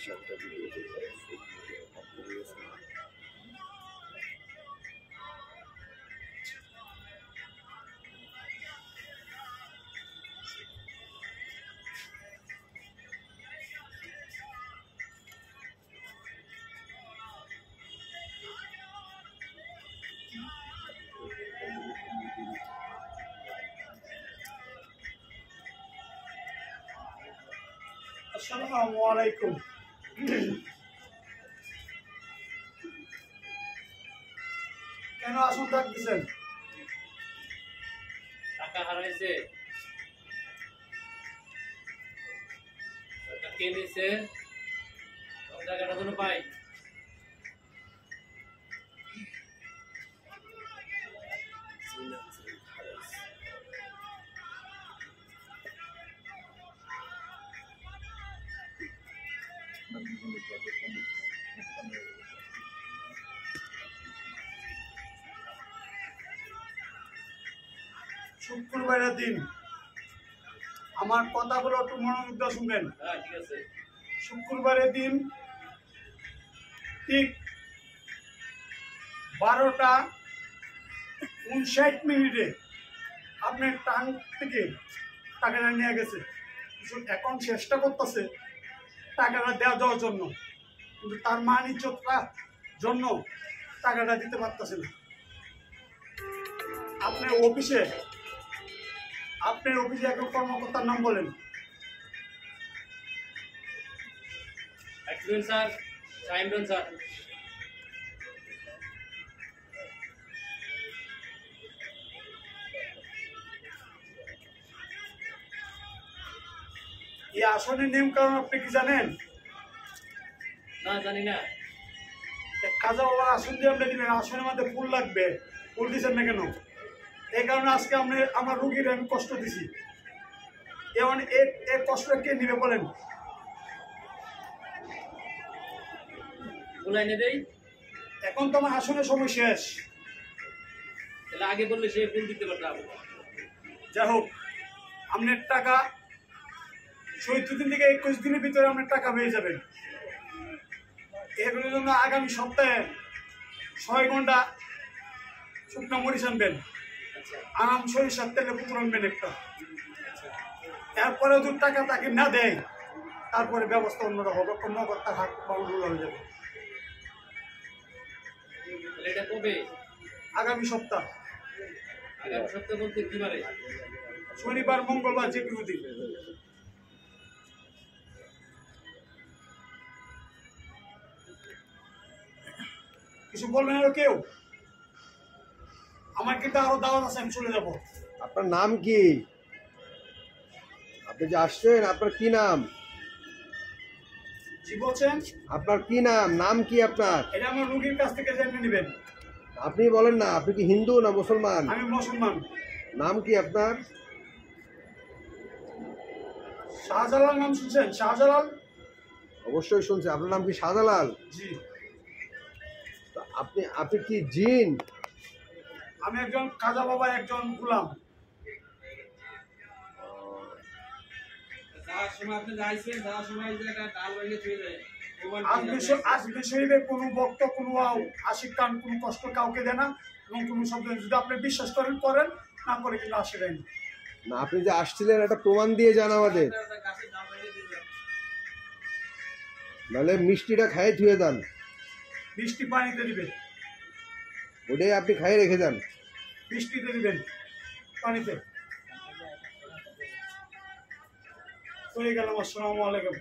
সাতটা ভিডিও আসসালামু আলাইকুম। কেন আসুন থাকতেছেন? টাকা হারাইছে, টাকা কে নিছে, কোন জায়গাটা কোনো পাই? শুক্রবারের দিন আমার কথাগুলো একটু মনোযোগ দিয়ে শুনবেন। হ্যাঁ, ঠিক আছে। শুক্রবারের দিন ঠিক 12:59 আপনার টান থেকে টাকাটা নিয়ে গেছে। এখন চেষ্টা করতেছে টাকাটা দেওয়ার জন্য, কিন্তু তার মান ইজ্জতটার জন্য টাকাটা দিতে পারতেছে না। আপনার অফিসে একজন কর্মকর্তার নাম বলেন। একজন স্যার, সাইমন স্যার। এই আসনের নিয়ম কারণ আপনি কি জানেন? না, জানি না। কাজা বাবার আসন দিয়ে আপনি দিলেন, আসনের মধ্যে ফুল লাগবে, ফুল দিচ্ছেন না কেন? এই কারণে আজকে আমার রুগীর আমি কষ্ট দিছি। এমন এক কষ্ট কে নিবে বলেন? ফুল এনে দেই। এখন তো আমার আসনের সময় শেষ। তাহলে আগে বললে সে ফুল দিতে পারতাম। যাই হোক, আপনার টাকা 14 দিন থেকে 21 দিনের ভিতরে আপনার টাকা পেয়ে যাবেন। এগুলোর জন্য আগামী সপ্তাহে 6 ঘন্টা শুকনো মরিচ আনবেন, আরাম সরিষার তেলে পুকুর আনবেন একটা। এরপরে যদি টাকা তাকে না দেয়, তারপরে ব্যবস্থা অন্যরকম হবে, নগদ তার হাত বাউন্ড হয়ে যাবে। তাহলে এটা কবে? আগামী সপ্তাহ। আগামী সপ্তাহ বলতে কি বারে? শনিবার, মঙ্গলবার, যে কোনো দিন। কিছু বলবেন আরো কেউ? আমার কিন্তু আরো দাওয়াত আছে, আমি চলে যাবো। আপনার নাম কি? আপনি যে আসছেন, আপনার কি নাম? জি বলছেন? আপনার কি নাম? নাম কি আপনার? এটা আমার রুগীর কাছ থেকে জেনে নেবেন। আপনি বলেন না, আপনি কি হিন্দু না মুসলমান? আমি মুসলমান। নাম কি আপনার? শাহজালাল নাম শুনছেন? শাহজালাল? অবশ্যই শুনছি। আপনার নাম কি শাহজালাল? জি। তো আপনি কি জিন? আমি একজন কাজা বাবা, একজন গোলাম। যাওয়ার সময় আপনি যাইছেন, যাওয়ার সময় যে একটা ডাল ভেঙে চলে যায়। আজকে শরীরে কোনো ভক্ত, কোনো আশিক কান কোনো কষ্ট কাউকে দেয় না, এবং কোনো শব্দ যদি আপনি বিশ্বাস করেন করেন, না করে কিন্তু আসবেন না, আপনি যে আসছিলেন একটা প্রমাণ দিয়ে যান আমাদের, নাহলে মিষ্টিটা খাইয়ে ধুয়ে দেন। মিষ্টি পানিতে দিবেন, ওটাই আপনি খাইয়ে রেখে দেন। মিষ্টিতে দিবেন, পানিতে। চলে গেলাম। আসসালামু আলাইকুম।